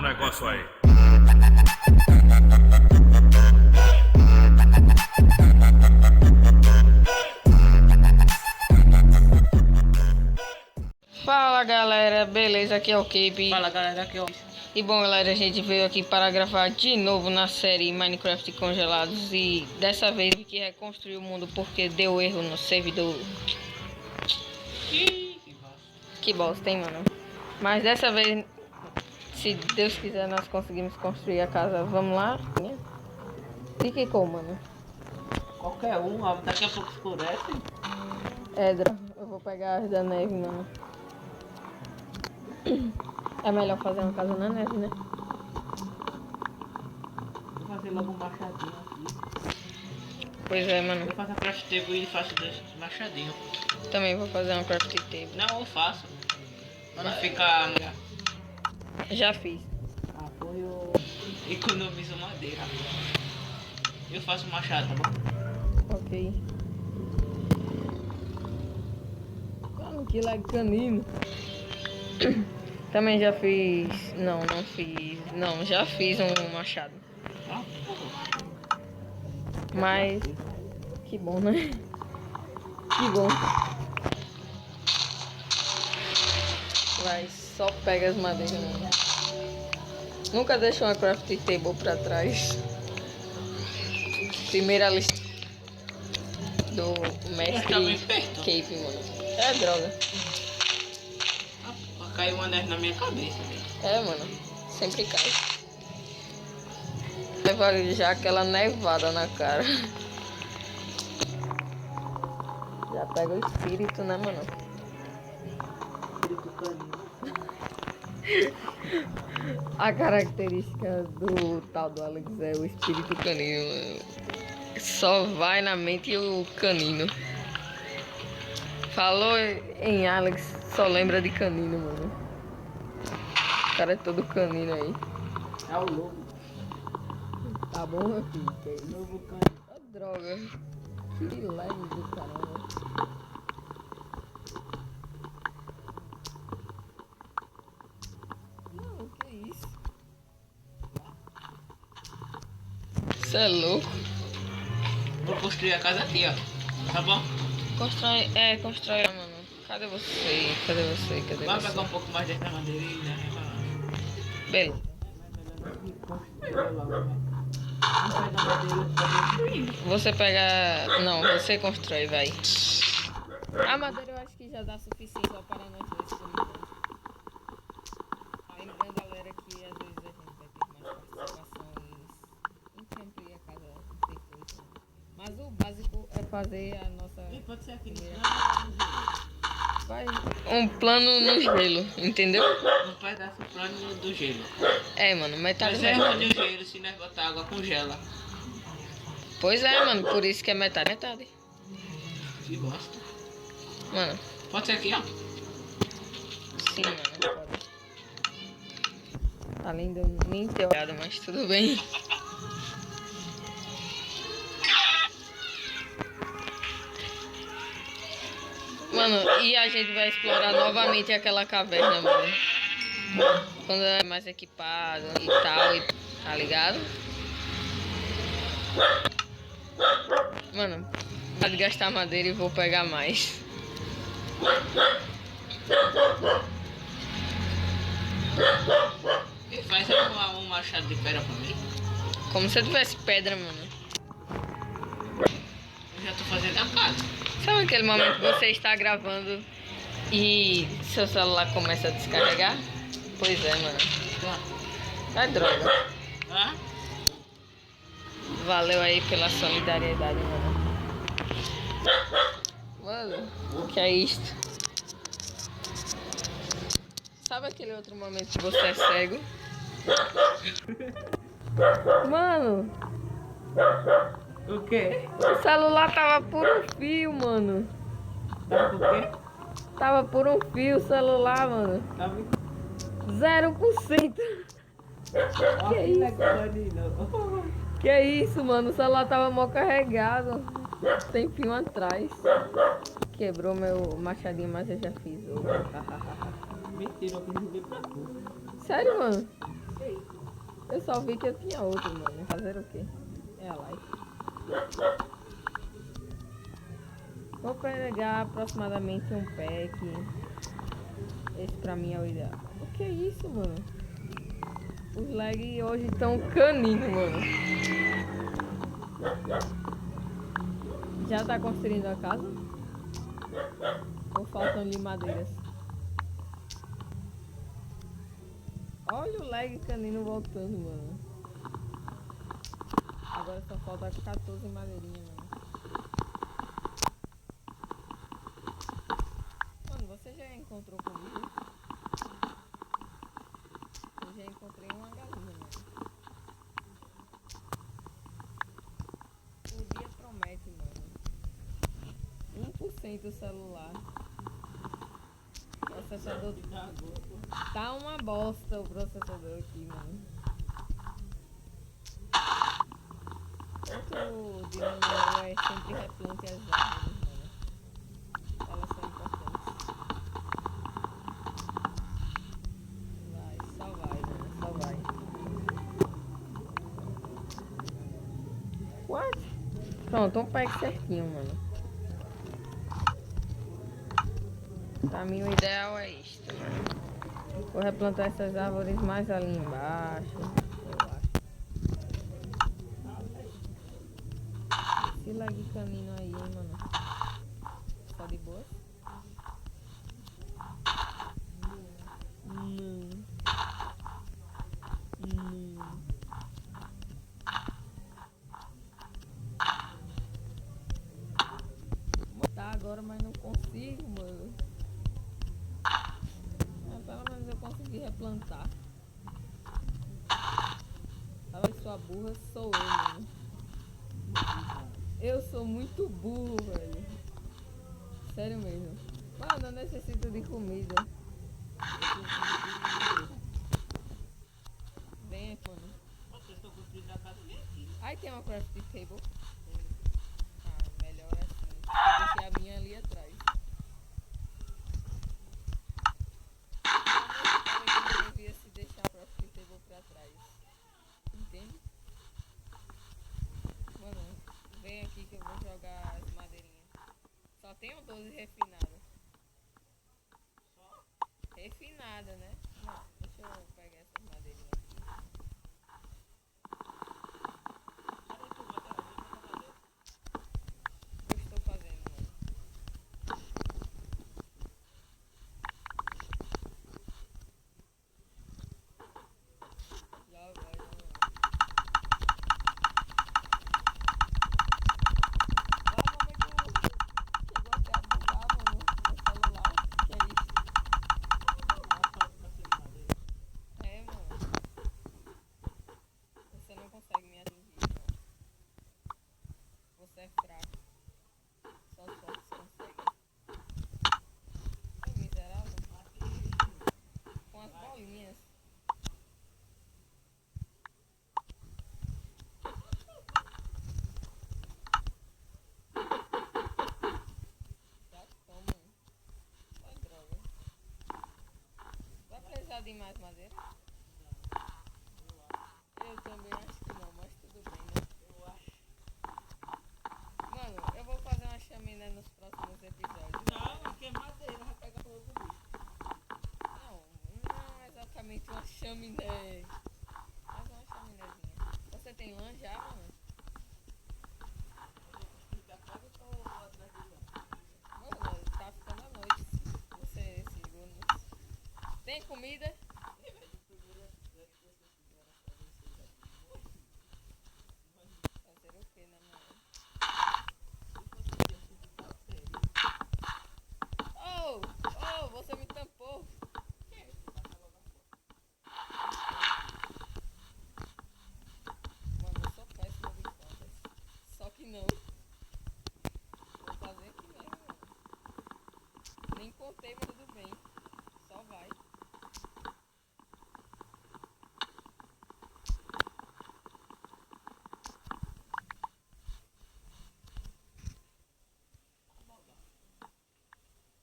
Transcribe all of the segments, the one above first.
negócio aí. Fala galera, beleza? Aqui é o Cape. Fala galera, aqui ó. E bom galera, a gente veio aqui para gravar de novo na série Minecraft Congelados. E dessa vez tive que reconstruir o mundo porque deu erro no servidor. Que bosta, hein, mano? Mas dessa vez, se Deus quiser, nós conseguimos construir a casa. Vamos lá? Fique com, mano. Qualquer um, ó, daqui a pouco escurece. Edra, eu vou pegar as da neve, mano. É melhor fazer uma casa na neve, né? Vou fazer logo um machadinho aqui. Pois é, mano. Vou fazer a craft table e faço dois machadinhos. Também vou fazer uma craft table. Não, eu faço. Pra não ficar... Já fiz. Apoio... Economizo madeira. Eu faço machado, tá bom? Ok. Como que lá canino? Também já fiz... Não fiz... Não, já fiz um machado. Ah, Mas... Que bom, né? Que bom. Vai, só pega as madeiras, né? Nunca deixa uma craft table pra trás. Primeira lista do mestre Cape, mano. É droga. caiu uma neve na minha cabeça. É, mano. Sempre cai. Leva já aquela nevada na cara. Já pega o espírito, né, mano? Espírito canino. A característica do tal do Alex é o espírito canino, mano. Só vai na mente o canino. Falou em Alex, só lembra de canino, mano. O cara é todo canino aí. É o lobo. Tá bom, meu filho? Que é isso? Lobo canino. Ó, droga. Que leve do caramba. Não, que isso? Você é louco? Vou construir a casa aqui, ó. Tá bom? Constrói, mano. Cadê você? Cadê você? Cadê Vai você? pegar um pouco mais dessa madeira e já Beleza. Você pega... Não, você constrói, vai. A madeira eu acho que já dá suficiente só para nós dois. Se eu não me engano. Lembrando, galera, que às vezes a gente vai ter mais participações em tempo e a casa depois. Né? Mas o básico é fazer a nossa... Pode ser aqui. Vai. Um plano no gelo, entendeu? Um pedaço plano do gelo. É, mano, metade Mas é metade. onde o gelo, se nós botar água, congela. Pois é, mano, por isso que é metade, metade. Que bosta. Mano, Pode ser aqui, ó. sim, mano, pode. Além de eu nem ter olhado, mas tudo bem. Mano, e a gente vai explorar novamente aquela caverna, mano. Quando é mais equipado e tal, tá ligado? Mano, pode gastar madeira e vou pegar mais. E faz um machado de pedra pra mim. Como se eu tivesse pedra, mano. Eu já tô fazendo a casa. Sabe aquele momento que você está gravando e seu celular começa a descarregar? Pois é, mano. É droga. Hã? Valeu aí pela solidariedade, mano. Mano, o que é isto? Sabe aquele outro momento que você é cego? Mano, O quê? o celular tava por um fio, mano. Tá com o quê? Tava por um fio o celular, mano. Tá me... 0%. Olha isso? não. Que isso, mano? O celular tava mal carregado. Tem fio atrás. Quebrou meu machadinho, mas eu já fiz. Mentira, eu quis jogar pra tu. Sério, mano? Eu só vi que eu tinha outro, mano. Fazer o quê? É a live. Vou pegar aproximadamente um pack. Esse pra mim é o ideal. O que é isso, mano? Os lag hoje estão caninos, mano. Já tá construindo a casa? Ou faltam-lhe madeiras? Olha o lag canino voltando, mano. Agora só falta 14 madeirinhas, mano. Mano, você já encontrou comigo? Eu já encontrei uma galinha, mano. O dia promete, mano. 1% o celular. Processador. Tá uma bosta o processador aqui, mano. Outro dilema meu é sempre replante as árvores, mano. Elas são importantes. Vai, só vai, mano. Só vai. What? Pronto, um pack certinho, mano. Pra mim o ideal é isto, mano. Vou replantar essas árvores mais ali embaixo. Eu acho. Esse lag canino aí, hein, mano. Tá de boa? Tá agora, mas não consigo, mano. Pelo menos eu consegui replantar. Fala que sua burra sou eu, mano. Eu sou muito burro, velho. Sério mesmo. Mano, eu necessito de comida. Vem aqui, mano. Vocês estão construindo a casa bem aqui. Aí tem uma crafting table. Ah, melhor assim. Eu deixei a minha ali atrás. Eu não devia se deixar a crafting table pra trás. Entende? Mano, vem aqui que eu vou jogar as madeirinhas. Só tenho 12 refinadas. Refinada, né? Não, deixa eu pegar essas madeirinhas aqui. Eu estou fazendo, mano. Já vai, mano. Consegue me atingir, não. Você é fraco. Só sorte você consegue. É miserável. Com as bolinhas. Já toma. Ai, droga. Vai precisar de mais madeira? Eu também acho que não, mas tudo bem, né? Eu acho. Mano, eu vou fazer uma chaminé nos próximos episódios. Não, porque madeira vai pegar fogo. Não exatamente uma chaminé. Mas uma chaminézinha. Você tem lã já, mano? Mano, tá ficando à noite. Você segura. Tem comida? Fazer o que, né, mano? Oh, você me tampou. Mano, eu sou péssimo de contas. Só que não. Vou fazer aqui mesmo, mano. Nem contei, mas tudo bem. Só vai.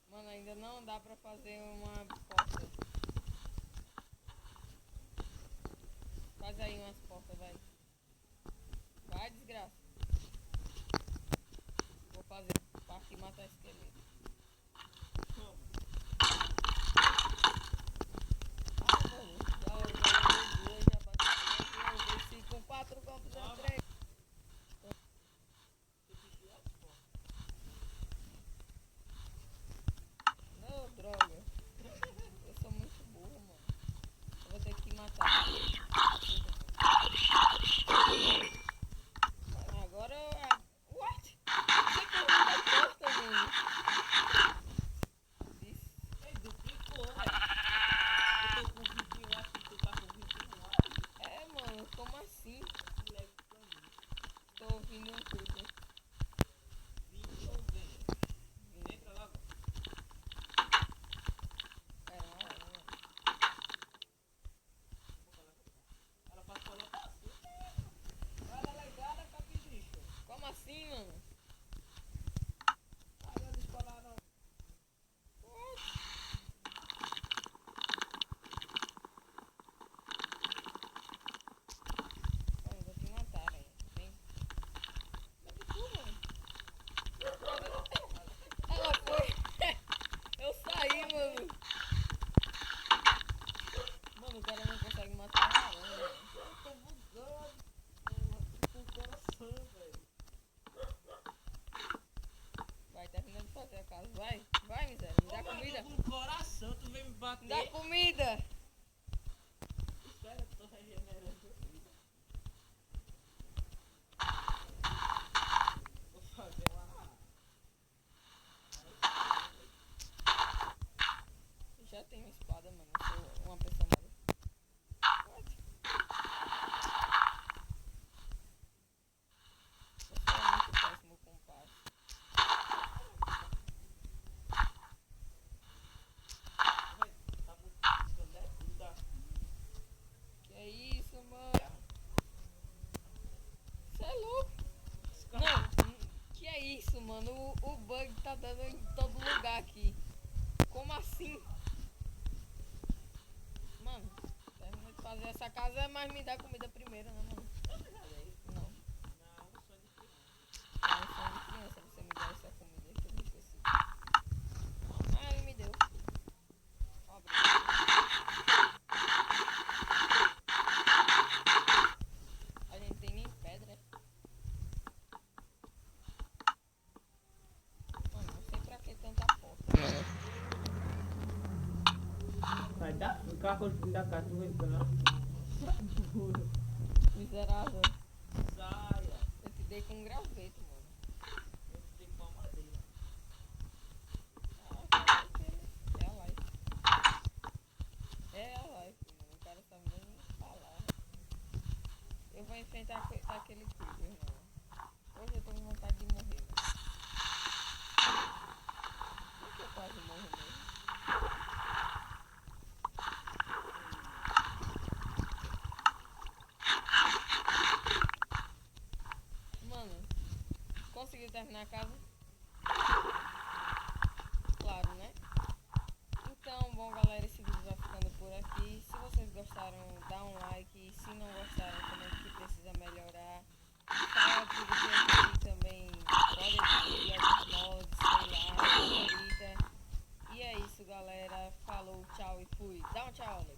Mano, ainda não dá pra fazer uma porta. Vai, desgraça. Vou fazer parte e matar esqueleto. Ah, mano. Já levei duas, já bati duas. Eu desci com 4 golpes a 3. Não, droga. Eu sou muito burro, mano. Eu vou ter que matar. Agora eu... What? Você correu da porta, mano. Isso. Ei, duplicou, velho. Eu tô com 21, acho que tu tá com 21 horas. É, mano, como assim? Leve pra mim. Tô ouvindo tudo. 20 ou vem. Entra logo. É, não. Vou falar com ela. Ela pode colocar assim. Ela é legada, capichicho. Como assim, mano? Aí eu disparar não. Mano, vou te matar, hein? Vem. Cadê tu, mano? Ela foi. Eu saí, mano. Mano, o cara não consegue matar ela, mano. Eu tô bugando. Porra, com o coração, velho. Vai, terminando de fazer a casa. Vai, vai, miséria. Me dá comida. Com o coração, tu vem me Me bater. dá comida. Espera, eu tô regenerando a vida. Vou fazer uma... Já tenho espada, mano. Eu sou uma pessoa mais. What? Eu sou muito péssimo com passe. Vai, tá buscando é tudo aqui. Que é isso, mano? Cê é louco? Não, que é isso, mano? O bug tá dando em todo lugar aqui. Como assim? Mano, termina de fazer essa casa, mas me dá comida primeiro, né, mano? Não, Não, sou de criança. não sou de criança, você me dá essa comida aí que eu necessito. Ah, ele me deu. Obrigado. A gente tem nem pedra. Mano, não sei pra que tanta porta. Vai dar, o carro da casa, tu vem pra lá. Miserável. Saia. Eu te dei com um graveto, mano. Eu tenho que pôr uma madeira. Ah, é a life. É a life, mano. O cara sabe nem falar. Eu vou enfrentar aquele creeper, mano. Hoje eu tô com vontade de morrer, mano. Por que eu quase morro mesmo? Mano, conseguiu terminar a casa? Claro, né? Então, bom, galera, esse vídeo vai ficando por aqui. Se vocês gostaram, dá um like. Se não gostaram, também o que precisa melhorar. Fala tudo que a gente também pode adquirir alguns mods, sei lá, favorita. E é isso, galera. Falou, tchau e fui. Dá um tchau, Ale.